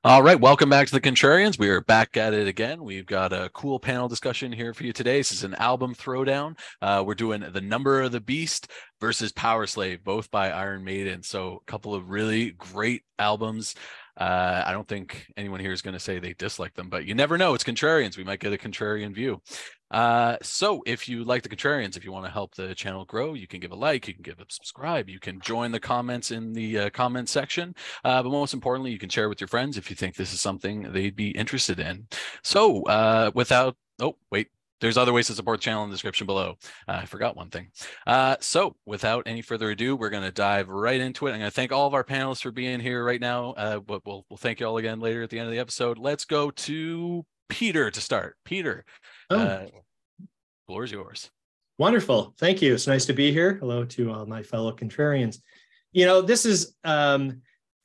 All right, welcome back to the Contrarians. We are back at it again. We've got a cool panel discussion here for you today. This is an album throwdown. We're doing The Number of the Beast versus Powerslave, both by Iron Maiden. So a couple of really great albums. I don't think anyone here is going to say they dislike them, but you never know. It's Contrarians. We might get a contrarian view. So if you like the Contrarians, if you want to help the channel grow, you can give a like, you can give a subscribe, you can join the comments in the comment section. But most importantly, you can share with your friends if you think this is something they'd be interested in. So there's other ways to support the channel in the description below. I forgot one thing. So without any further ado, we're going to dive right into it. I'm going to thank all of our panelists for being here right now. But we'll thank you all again later at the end of the episode. Let's go to Peter to start. Peter, floor is yours. Wonderful. Thank you. It's nice to be here. Hello to all my fellow Contrarians. You know, this is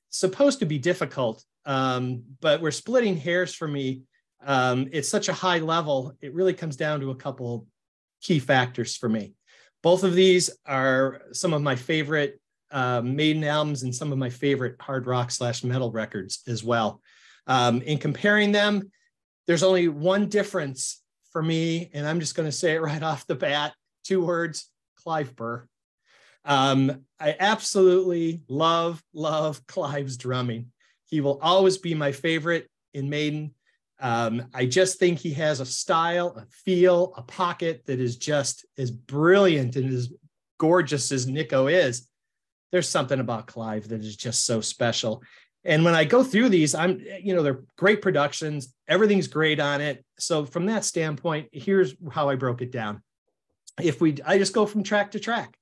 supposed to be difficult, but we're splitting hairs for me. It's such a high level. It really comes down to a couple key factors for me. Both of these are some of my favorite Maiden albums and some of my favorite hard rock / metal records as well. In comparing them, there's only one difference for me, and I'm just going to say it right off the bat. 2 words: Clive Burr. I absolutely love Clive's drumming. He will always be my favorite in Maiden. I just think he has a style, a feel, a pocket that is just as brilliant and as gorgeous as Nico is. There's something about Clive that is just so special. And when I go through these, they're great productions. Everything's great on it. So from that standpoint, here's how I broke it down. I just go from track to track.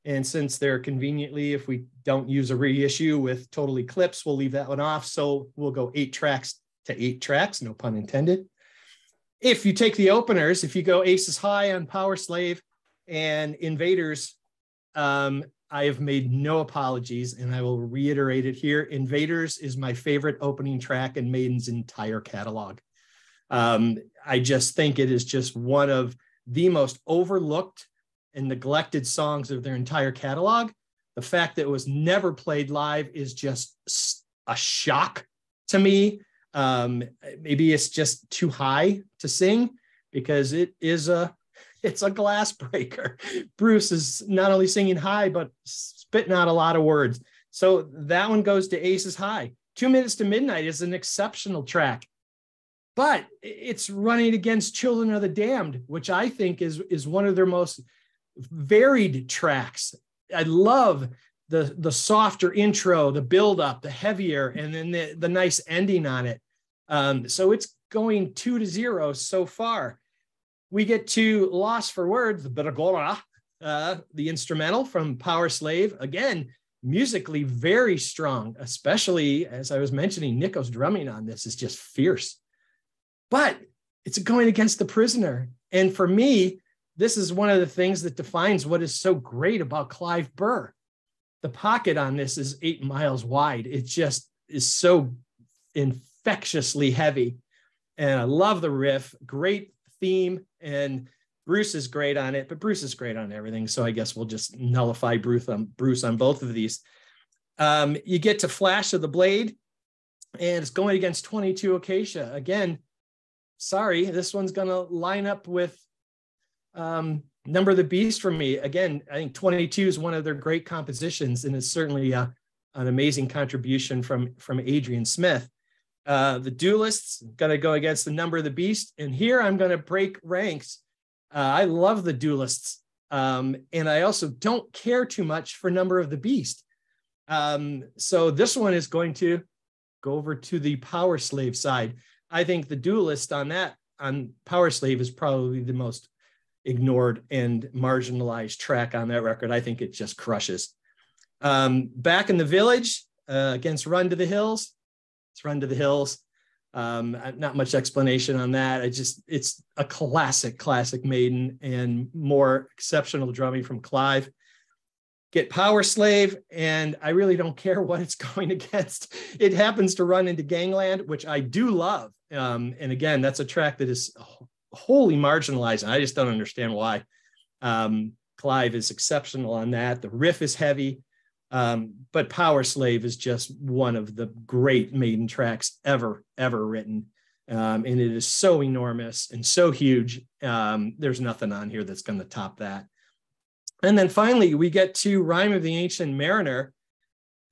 And since they're conveniently, if we don't use a reissue with Total Eclipse, we'll leave that one off. So we'll go 8 tracks to 8 tracks, no pun intended. If you take the openers, if you go Aces High on Powerslave and Invaders, I have made no apologies, and I will reiterate it here. Invaders is my favorite opening track in Maiden's entire catalog. I just think it is just one of the most overlooked and neglected songs of their entire catalog. The fact that it was never played live is just a shock to me. Maybe it's just too high to sing because it's a glass breaker. Bruce is not only singing high, but spitting out a lot of words. So that one goes to Aces High. 2 Minutes to Midnight is an exceptional track, but it's running against Children of the Damned, which I think is one of their most varied tracks. I love the softer intro, the build up, the heavier, and then the nice ending on it. So it's going 2-0 so far. We get to Lost for Words, the instrumental from Powerslave. Again, musically very strong, especially as I was mentioning, Nico's drumming on this is just fierce. But it's going against The Prisoner. And for me, this is one of the things that defines what is so great about Clive Burr. The pocket on this is 8 miles wide. It just is so infectiously heavy. And I love the riff, great theme, and Bruce is great on it, but Bruce is great on everything. So I guess we'll just nullify Bruce on both of these. You get to Flash of the Blade, and it's going against 22 Acacia. Again, sorry, this one's going to line up with Number of the Beast for me. Again, I think 22 is one of their great compositions, and it's certainly an amazing contribution from Adrian Smith. The Duelists going to go against the Number of the Beast. And here I'm going to break ranks. I love the Duelists. And I also don't care too much for Number of the Beast. So this one is going to go over to the Powerslave side. I think the Duelist on Powerslave is probably the most ignored and marginalized track on that record. I think it just crushes. Back in the Village against Run to the Hills. It's Run to the Hills. Not much explanation on that. It's a classic Maiden and more exceptional drumming from Clive. Get Powerslave, and I really don't care what it's going against. It happens to run into Gangland, which I do love. And again, that's a track that is wholly marginalized, and I just don't understand why. Clive is exceptional on that. The riff is heavy. But Powerslave is just one of the great Maiden tracks ever written. And it is so enormous and so huge. There's nothing on here that's going to top that. And then finally, we get to Rime of the Ancient Mariner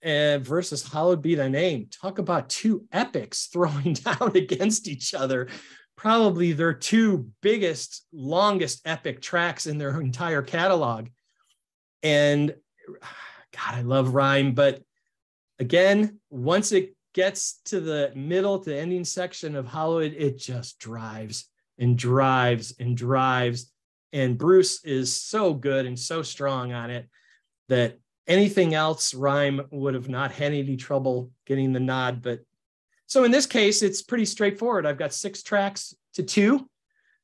versus Hallowed Be Thy Name. Talk about two epics throwing down against each other. Probably their two biggest, longest epic tracks in their entire catalog. And God, I love Rime. But again, once it gets to the middle, to the ending section of Hallowed, it just drives and drives and drives. And Bruce is so good and so strong on it that anything else, Rime would have not had any trouble getting the nod. But so in this case, it's pretty straightforward. I've got 6 tracks to 2.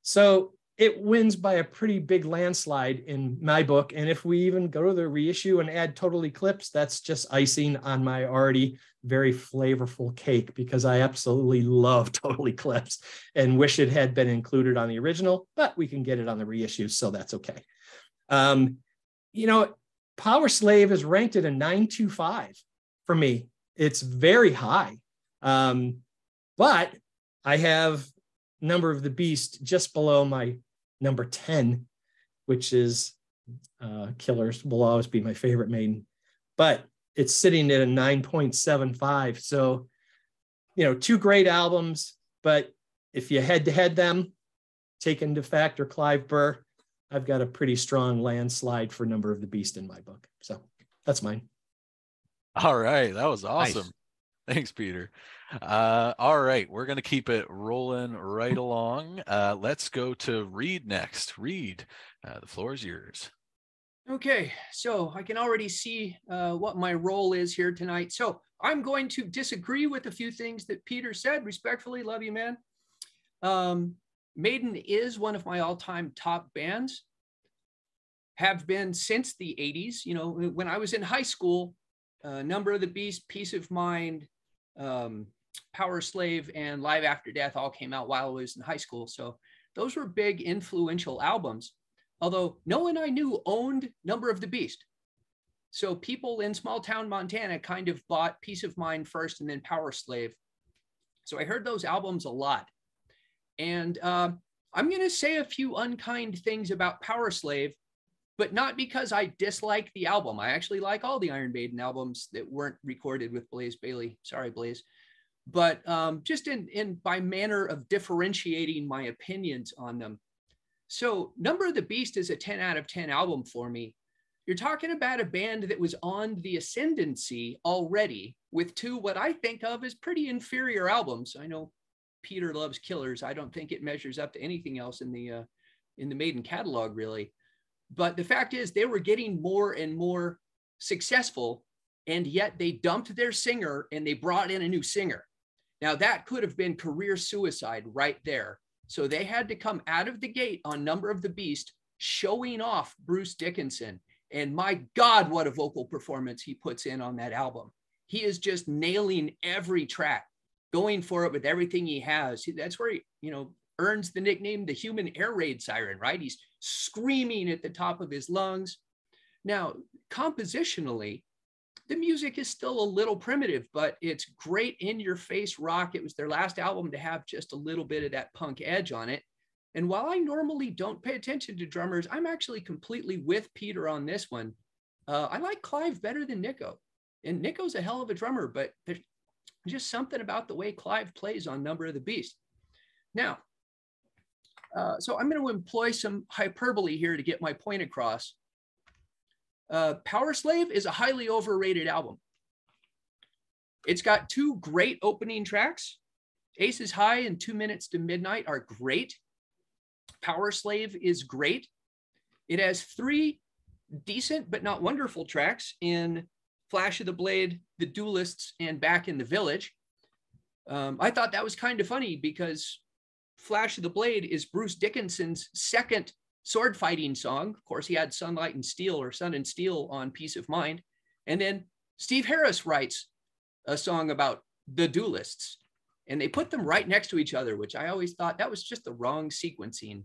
So it wins by a pretty big landslide in my book. And if we even go to the reissue and add Total Eclipse, that's just icing on my already very flavorful cake, because I absolutely love Total Eclipse and wish it had been included on the original, but we can get it on the reissue, so that's okay. You know, Powerslave is ranked at a 925 for me. It's very high. But I have Number of the Beast just below my number 10, which is Killers will always be my favorite Maiden, but it's sitting at a 9.75. So, you know, 2 great albums, but if you head to head them, take into factor Clive Burr, I've got a pretty strong landslide for Number of the Beast in my book. So that's mine. All right. That was awesome. Nice. Thanks, Peter. All right. We're going to keep it rolling right along. Let's go to Reed next. Reed, the floor is yours. Okay, so I can already see what my role is here tonight. So I'm going to disagree with a few things that Peter said. Respectfully, love you, man. Maiden is one of my all-time top bands. Have been since the 80s. You know, when I was in high school, Number of the Beast, Peace of Mind, Powerslave, and Live After Death all came out while I was in high school. So those were big, influential albums. Although no one I knew owned Number of the Beast. So people in small town Montana kind of bought Peace of Mind first and then Powerslave. So I heard those albums a lot. And I'm going to say a few unkind things about Powerslave, but not because I dislike the album. I actually like all the Iron Maiden albums that weren't recorded with Blaze Bayley. Sorry, Blaze. But just in by manner of differentiating my opinions on them. So Number of the Beast is a 10 out of 10 album for me. You're talking about a band that was on the ascendancy already with 2 what I think of as pretty inferior albums. I know Peter loves Killers. I don't think it measures up to anything else in the Maiden catalog, really. But the fact is they were getting more and more successful, and yet they dumped their singer and they brought in a new singer. Now that could have been career suicide right there. So they had to come out of the gate on Number of the Beast, showing off Bruce Dickinson. And my God, what a vocal performance he puts in on that album. He is just nailing every track, going for it with everything he has. That's where he, you know, earns the nickname, the human air raid siren, right? He's screaming at the top of his lungs. Now, compositionally, the music is still a little primitive, but it's great in-your-face rock. It was their last album to have just a little bit of that punk edge on it. And while I normally don't pay attention to drummers, I'm actually completely with Peter on this one. I like Clive better than Nico. And Nico's a hell of a drummer, but there's just something about the way Clive plays on Number of the Beast. Now, so I'm going to employ some hyperbole here to get my point across. Powerslave is a highly overrated album. It's got 2 great opening tracks. Aces High and 2 Minutes to Midnight are great. Powerslave is great. It has 3 decent but not wonderful tracks in Flash of the Blade, The Duelists, and Back in the Village. I thought that was kind of funny because Flash of the Blade is Bruce Dickinson's second sword fighting song. Of course, he had Sunlight and Steel or Sun and Steel on Peace of Mind. And then Steve Harris writes a song about the Duelists. And they put them right next to each other, which I always thought that was just the wrong sequencing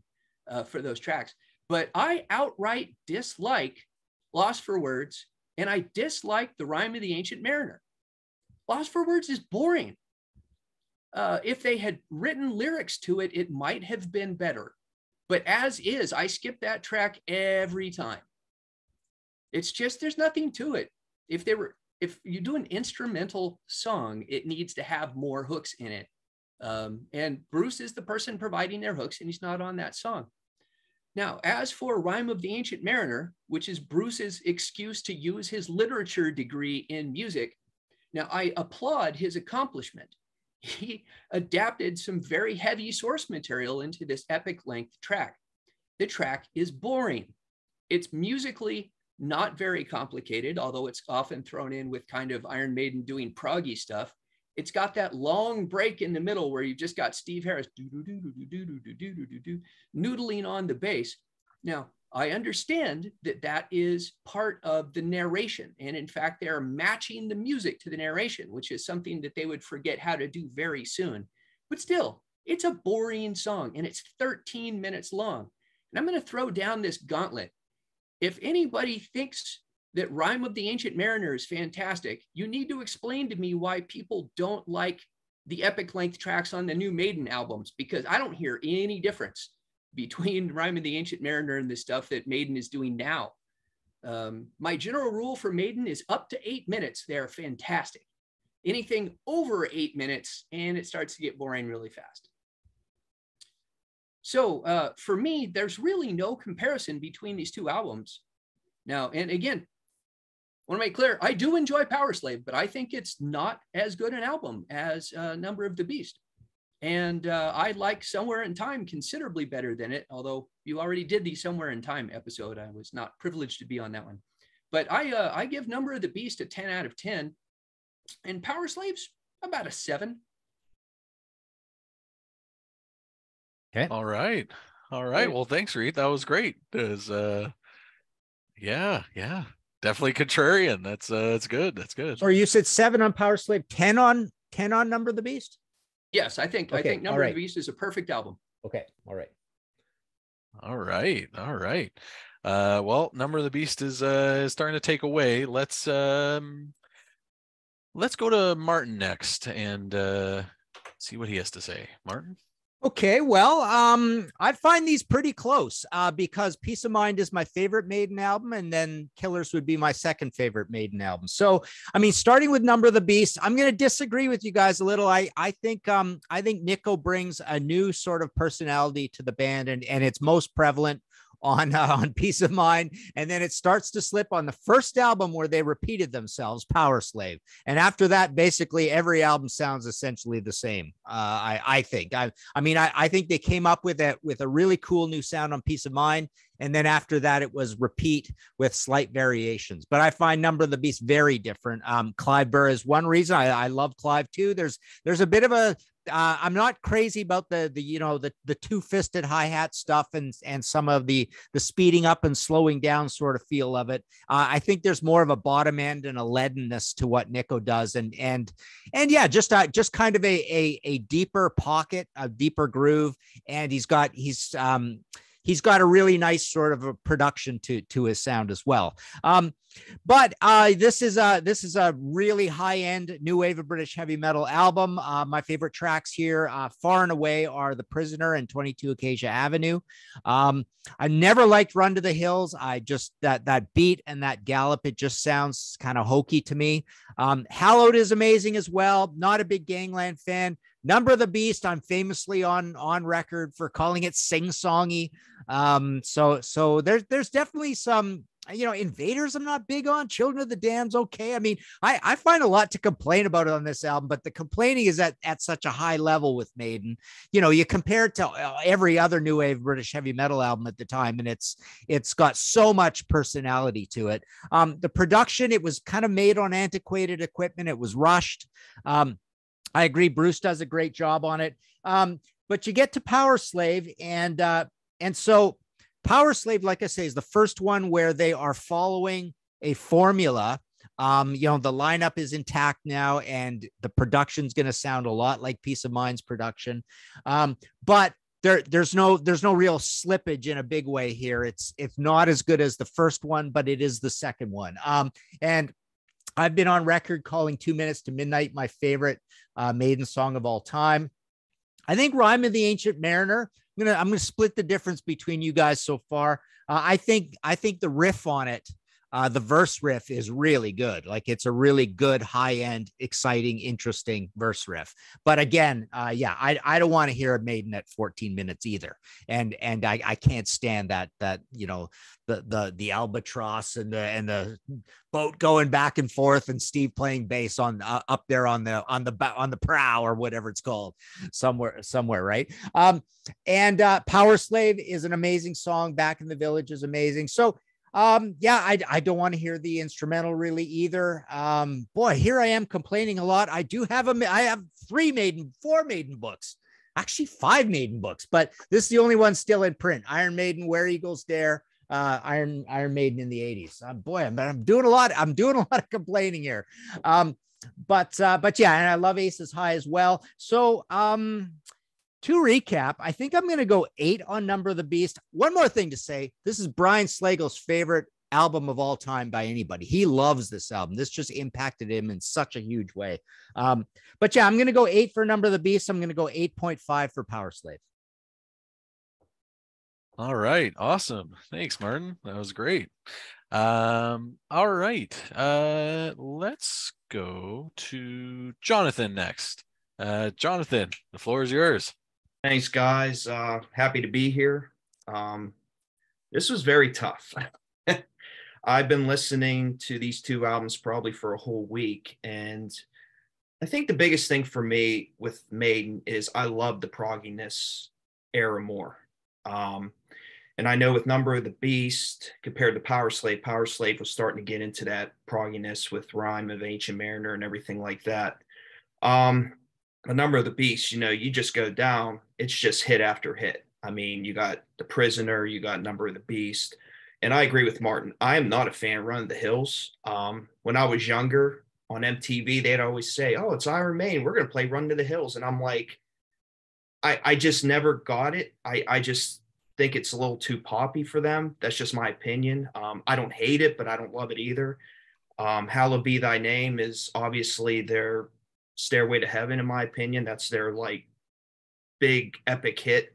for those tracks. But I outright dislike Lost for Words And I dislike the Rime of the Ancient Mariner. Lost for Words is boring. If they had written lyrics to it, it might have been better. But as is, I skip that track every time. It's just, there's nothing to it. If you do an instrumental song, it needs to have more hooks in it. And Bruce is the person providing their hooks, and he's not on that song. Now, as for Rime of the Ancient Mariner, which is Bruce's excuse to use his literature degree in music, now I applaud his accomplishment. He adapted some very heavy source material into this epic length track. The track is boring. It's musically not very complicated, although it's often thrown in with kind of Iron Maiden doing proggy stuff. It's got that long break in the middle where you've just got Steve Harris noodling on the bass. Now, I understand that that is part of the narration. And in fact, they're matching the music to the narration, which is something that they would forget how to do very soon. But still, it's a boring song, and it's 13 minutes long. And I'm going to throw down this gauntlet. If anybody thinks that Rime of the Ancient Mariner is fantastic, you need to explain to me why people don't like the epic length tracks on the new Maiden albums, because I don't hear any difference between Rime of the Ancient Mariner and the stuff that Maiden is doing now. My general rule for Maiden is up to 8 minutes. They're fantastic. Anything over 8 minutes, and it starts to get boring really fast. So for me, there's really no comparison between these two albums. Now, and again, I want to make clear, I do enjoy Powerslave, but I think it's not as good an album as Number of the Beast. And I like Somewhere in Time considerably better than it, although you already did the Somewhere in Time episode. I was not privileged to be on that one. But I give Number of the Beast a 10 out of 10, and Powerslave's about a 7. Okay. All right. Well, thanks, Reed. That was great. Yeah. Definitely contrarian. That's good. That's good. Or you said 7 on Powerslave, 10 on Number of the Beast? Yes, I think Number of the Beast is a perfect album. Okay. All right. Well, Number of the Beast is starting to take away. Let's go to Martin next and see what he has to say. Martin? Okay, well, I find these pretty close because Peace of Mind is my favorite Maiden album, and then Killers would be my second favorite Maiden album. So, I mean, starting with Number of the Beast, I'm going to disagree with you guys a little. I think Nico brings a new sort of personality to the band, and it's most prevalent on Peace of Mind, and then it starts to slip on the first album where they repeated themselves, Powerslave, and after that, basically every album sounds essentially the same. I think. I think they came up with a really cool new sound on Peace of Mind, and then after that, it was repeat with slight variations. But I find Number of the Beast very different. Clive Burr is one reason. I love Clive too. There's a bit of a I'm not crazy about the two-fisted hi-hat stuff and some of the speeding up and slowing down sort of feel of it. I think there's more of a bottom end and a leadenness to what Nico does, and yeah, just kind of a deeper pocket, a deeper groove, and he's got a really nice sort of a production to his sound as well. But this is a really high-end new wave of British heavy metal album. My favorite tracks here, far and away, are The Prisoner and 22 Acacia Avenue. I never liked Run to the Hills. I just that beat and that gallop, it just sounds kind of hokey to me. Hallowed is amazing as well. Not a big Gangland fan. Number of the Beast, I'm famously on record for calling it sing-songy. So there's definitely some, Invaders I'm not big on. Children of the Damned's okay. I mean, I find a lot to complain about on this album, but the complaining is at such a high level with Maiden. You compare it to every other new wave British heavy metal album at the time, and it's got so much personality to it. The production, it was kind of made on antiquated equipment. It was rushed. I agree. Bruce does a great job on it. But you get to Powerslave, and so Powerslave, like I say, is the first one where they are following a formula. The lineup is intact now, and the production's going to sound a lot like Peace of Mind's production. But there's no real slippage in a big way here. It's not as good as the first one, but it is the second one. And I've been on record calling 2 Minutes to Midnight my favorite Maiden song of all time. I think Rime of the Ancient Mariner. I'm gonna split the difference between you guys so far. I think the riff on it, the verse riff, is really good. Like, it's a really good, high end, exciting, interesting verse riff. But again, I don't want to hear a Maiden at 14 minutes either. And I can't stand that the albatross and the boat going back and forth and Steve playing bass on up there on the prow or whatever it's called somewhere, right? And Powerslave is an amazing song. Back in the Village is amazing. So I don't want to hear the instrumental really either. Boy, here I am complaining a lot. I have 4 Maiden books, actually 5 Maiden books, but this is the only one still in print. Iron Maiden, Where Eagles Dare, Iron Maiden in the 80s. Boy, I'm doing a lot of complaining here. But yeah, and I love Aces High as well. So, to recap, I think I'm going to go 8 on Number of the Beast. One more thing to say. This is Brian Slagle's favorite album of all time by anybody. He loves this album. This just impacted him in such a huge way. But yeah, I'm going to go 8 for Number of the Beast. I'm going to go 8.5 for Powerslave. All right. Awesome. Thanks, Martin. That was great. All right. Let's go to Jonathan next. Jonathan, the floor is yours. Thanks, guys. Happy to be here. This was very tough. I've been listening to these 2 albums probably for a whole week, and I think the biggest thing for me with Maiden is I love the progginess era more. And I know with Number of the Beast compared to Powerslave was starting to get into that progginess with Rime of Ancient Mariner and everything like that. A Number of the Beast, you just go down, it's just hit after hit. I mean, you got The Prisoner, you got Number of the Beast. And I agree with Martin. I am not a fan of Run the Hills. When I was younger on MTV, they'd always say, oh, it's Iron Maiden, we're going to play Run to the Hills. And I'm like, I just never got it. I just think it's a little too poppy for them. That's just my opinion. I don't hate it, but I don't love it either. Hallowed Be Thy Name is obviously their Stairway to Heaven, in my opinion. That's their like big epic hit.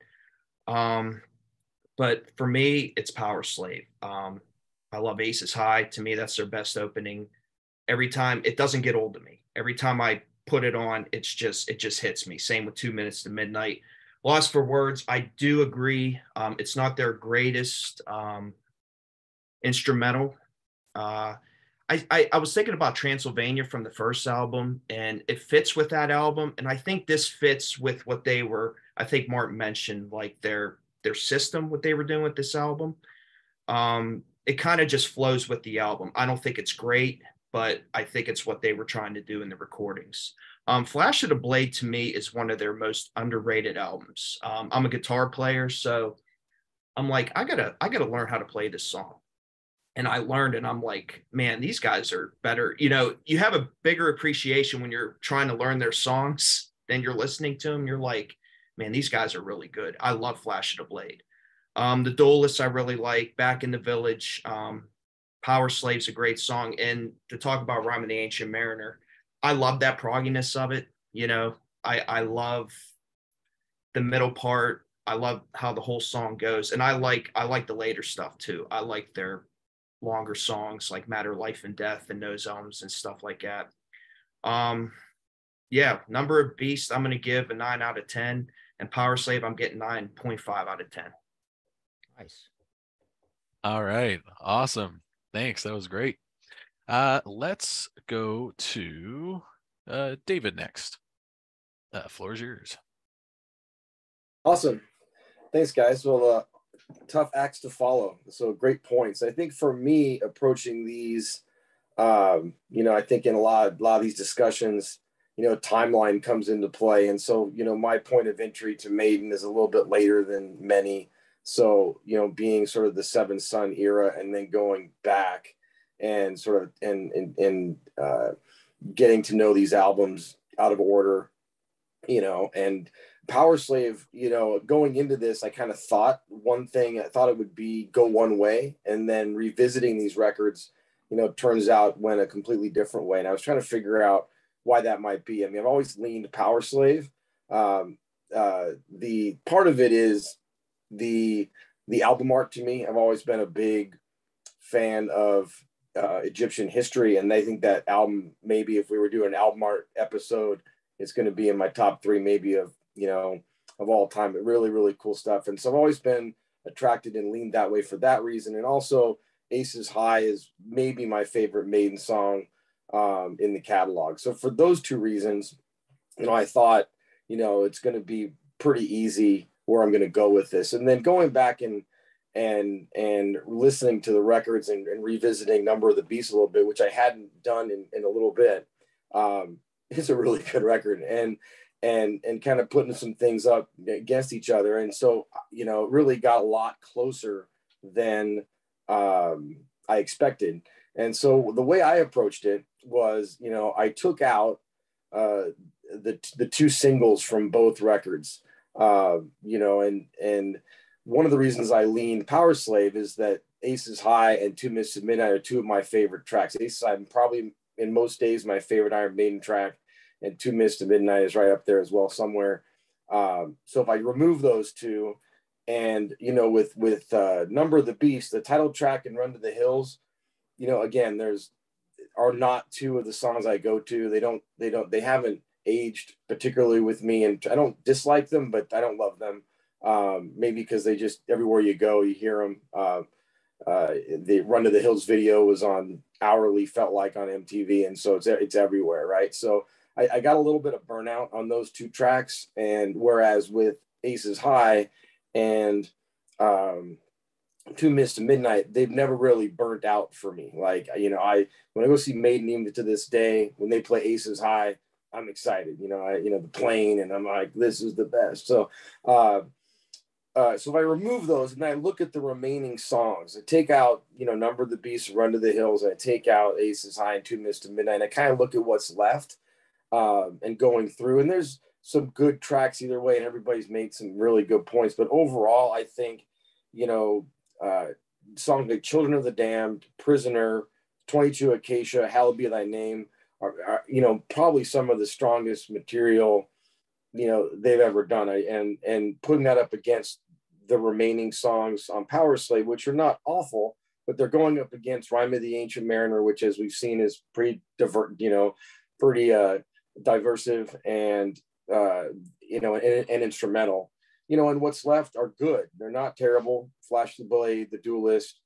But for me, it's Powerslave. I love Aces High. To me, that's their best opening. Every time, it doesn't get old to me. Every time I put it on, it just hits me. Same with 2 Minutes to Midnight. Lost for Words, I do agree. It's not their greatest instrumental. I was thinking about Transylvania from the first album, and it fits with that album. And I think this fits with what they were, I think Martin mentioned, like their system, what they were doing with this album. It kind of just flows with the album. I don't think it's great, but I think it's what they were trying to do in the recordings. Flash of the Blade to me is one of their most underrated albums. I'm a guitar player, so I'm like, I gotta learn how to play this song. And I learned, and I'm like, man, these guys are better. You have a bigger appreciation when you're trying to learn their songs than you're listening to them. You're like, man, these guys are really good. I love Flash of the Blade. The Duelists I really like. Back in the Village. Powerslave's a great song. And to talk about Rime of the Ancient Mariner, I love that progginess of it. I love the middle part. I love how the whole song goes. And I like the later stuff too. I like their longer songs like Matter, Life, and Death and Nose Elms and stuff like that. Number of Beast, I'm going to give a 9 out of 10. And Powerslave, I'm getting 9.5 out of 10. Nice. All right. Awesome. Thanks. That was great. Let's go to David next. Floor is yours. Awesome. Thanks, guys. Well, tough acts to follow. So great points. I think for me, approaching these, I think in a lot of these discussions, timeline comes into play. And so, my point of entry to Maiden is a little bit later than many. So, being sort of the Seven Son era and then going back and sort of and getting to know these albums out of order and Powerslave, going into this, I kind of thought one thing. I thought it would be go one way, and then revisiting these records, turns out went a completely different way. And I was trying to figure out why that might be. I mean, I've always leaned Powerslave. The part of it is the album art to me. I've always been a big fan of Egyptian history, and I think that album, maybe if we were doing an album art episode, it's going to be in my top 3 maybe of all time. But really, really cool stuff. And so I've always been attracted and leaned that way for that reason. And also Aces High is maybe my favorite Maiden song in the catalog. So for those 2 reasons, I thought, it's going to be pretty easy where I'm going to go with this. And then going back and listening to the records and revisiting Number of the Beast a little bit, which I hadn't done in a little bit, it's a really good record, and kind of putting some things up against each other. And so, it really got a lot closer than I expected. And so the way I approached it was, I took out the 2 singles from both records, and one of the reasons I leaned Powerslave is that Aces High and Two Mists of Midnight are 2 of my favorite tracks. Aces High, probably in most days, my favorite Iron Maiden track, and Two Mists of Midnight is right up there as well somewhere. So if I remove those 2, and with Number of the Beast, the title track and Run to the Hills, again, are not 2 of the songs I go to. They haven't aged particularly with me, and I don't dislike them, but I don't love them. Maybe because they just, everywhere you go, you hear them. The Run to the Hills video was on hourly, felt like, on MTV, and so it's everywhere, right? So I got a little bit of burnout on those 2 tracks, and whereas with Aces High and Two Mists of Midnight, they've never really burnt out for me. Like, when I go see Maiden, even to this day, when they play Aces High, I'm excited. The plane, and I'm like, this is the best. So so if I remove those and I look at the remaining songs, I take out, Number of the Beast, Run to the Hills, and I take out Aces High and Two Mists of Midnight, and I kind of look at what's left and going through. And there's some good tracks either way, and everybody's made some really good points. But overall, I think, songs like Children of the Damned, Prisoner, 22 Acacia, Hallowed Be Thy Name are probably some of the strongest material, they've ever done. And putting that up against the remaining songs on Powerslave, which are not awful, but they're going up against Rime of the Ancient Mariner, which, as we've seen, is pretty diversive and and instrumental. And what's left are good. They're not terrible. Flash the Blade, The Duelist.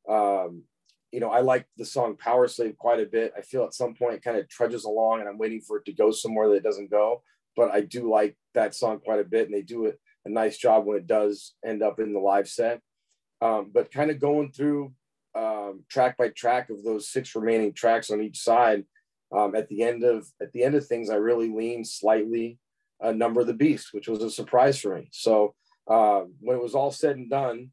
I like the song Powerslave quite a bit. I feel at some point it kind of trudges along, and I'm waiting for it to go somewhere that it doesn't go. But I do like that song quite a bit, and they do a nice job when it does end up in the live set. But kind of going through track by track of those 6 remaining tracks on each side, at the end of things, I really leaned slightly Number of the Beast, which was a surprise for me. So when it was all said and done,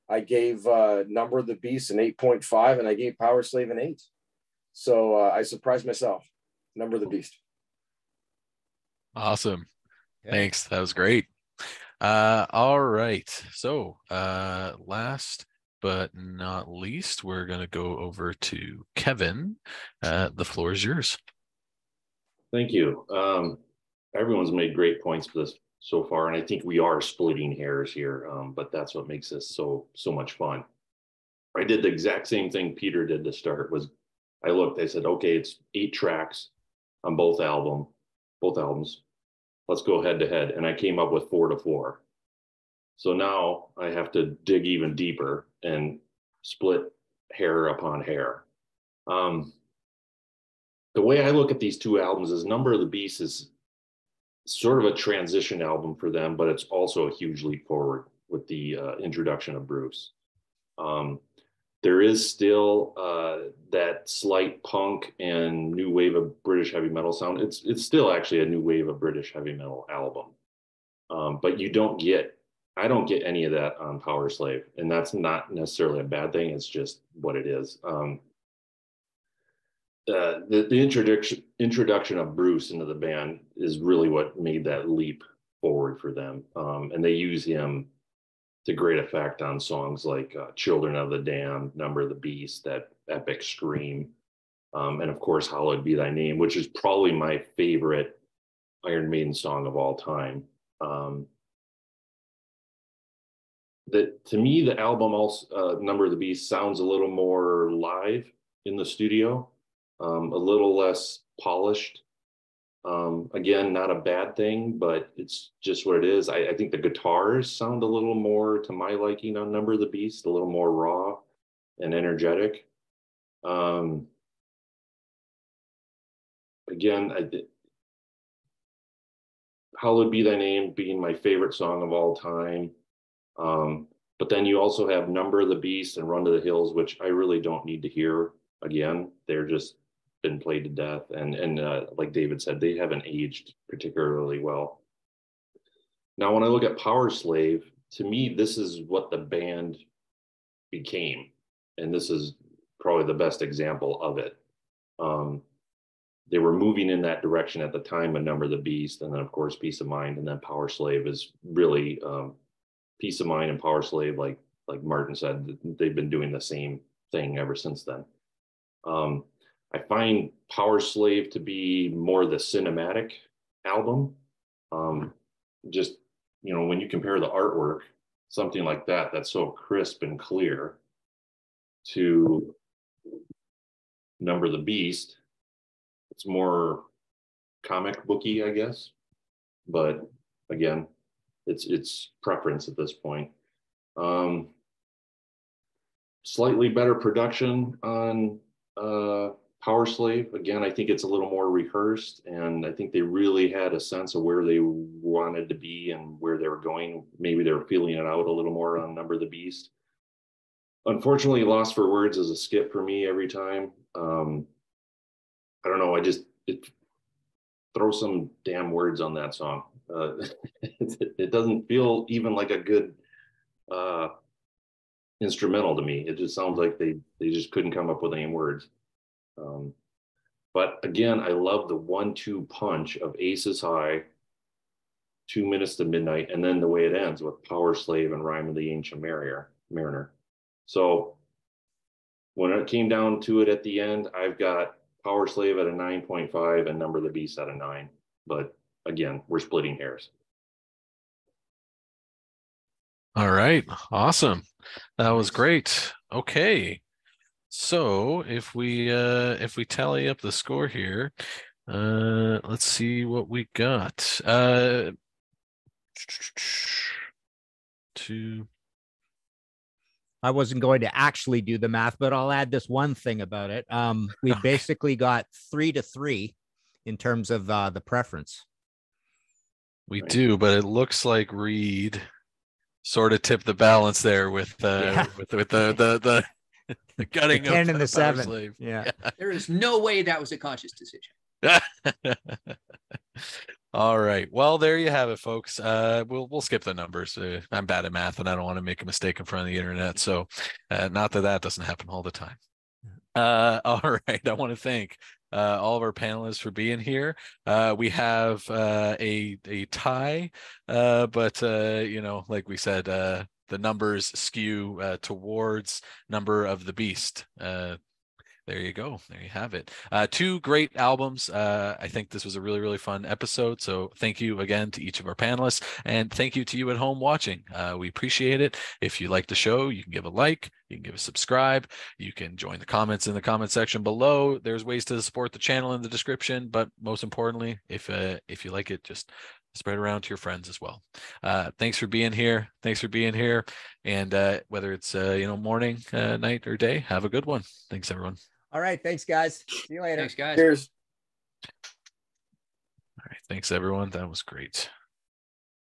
I gave Number of the Beast an 8.5, and I gave Powerslave an 8. So I surprised myself. Number of the Beast. Awesome. Yeah. Thanks. That was great. All right. So last but not least, we're going to go over to Kevin. The floor is yours. Thank you. Everyone's made great points for this so far, and I think we are splitting hairs here, but that's what makes this so much fun. I did the exact same thing Peter did to start. I said, okay, it's 8 tracks on both albums. Let's go head to head, and I came up with 4 to 4. So now I have to dig even deeper and split hair upon hair. The way I look at these 2 albums is Number of the Beast is sort of a transition album for them, but it's also a huge leap forward with the introduction of Bruce. There is still that slight punk and new wave of British heavy metal sound. It's still actually a new wave of British heavy metal album, but I don't get any of that on Powerslave, and that's not necessarily a bad thing. It's just what it is. the introduction of Bruce into the band is really what made that leap forward for them. And they use him to great effect on songs like Children of the Damned, Number of the Beast, that epic scream. And of course, Hallowed Be Thy Name, which is probably my favorite Iron Maiden song of all time. To me, the album also, Number of the Beast, sounds a little more live in the studio, a little less polished. Again, not a bad thing, but it's just what it is. I think the guitars sound a little more to my liking on Number of the Beast, a little more raw and energetic. Again, Hallowed Be Thy Name being my favorite song of all time. But then you also have Number of the Beast and Run to the Hills, which I really don't need to hear again. They're just been played to death. And like David said, they haven't aged particularly well. Now, when I look at Powerslave, to me, this is what the band became. And this is probably the best example of it. They were moving in that direction at the time of Number of the Beast, and then of course Peace of Mind, and then Powerslave is really Peace of Mind and Powerslave, like Martin said, they've been doing the same thing ever since then. I find Powerslave to be more the cinematic album. Just, you know, when you compare the artwork, something like that, that's so crisp and clear, to Number of the Beast, it's more comic booky, I guess. But again, it's preference at this point. Slightly better production on Powerslave. Again, I think it's a little more rehearsed, and I think they really had a sense of where they wanted to be and where they were going. Maybe they were feeling it out a little more on Number of the Beast. Unfortunately, Lost for Words is a skip for me every time. I don't know. It throw some damn words on that song. It doesn't feel even like a good instrumental to me. It just sounds like they just couldn't come up with any words. But again, I love the 1-2 punch of Aces High, 2 Minutes to Midnight, and then the way it ends with Powerslave and Rhyme of the Ancient Mariner. So when it came down to it at the end, I've got Powerslave at a 9.5 and Number of the Beast at a 9. But again, we're splitting hairs. All right. Awesome. That was great. Okay. So if we tally up the score here, let's see what we got. I wasn't going to actually do the math, but I'll add this one thing about it. We basically got 3-3 in terms of the preference. We do, but it looks like Reed sort of tipped the balance there with the gutting the 10 of and the 7. Slave. Yeah. There is no way that was a conscious decision. All right. Well, there you have it, folks. We'll skip the numbers. I'm bad at math, and I don't want to make a mistake in front of the internet. So, not that doesn't happen all the time. All right. I want to thank all of our panelists for being here. We have a tie, but you know, like we said, the numbers skew towards Number of the Beast. There you go. There you have it. 2 great albums. I think this was a really, really fun episode. So thank you again to each of our panelists, and thank you to you at home watching. We appreciate it. If you like the show, you can give a like, you can give a subscribe, you can join the comments in the comment section below. There's ways to support the channel in the description, but most importantly, if you like it, just spread around to your friends as well. Thanks for being here. And whether it's morning, night, or day, have a good one. Thanks, everyone. All right. Thanks, guys. See you later. Thanks, guys. Cheers. All right. Thanks, everyone. That was great.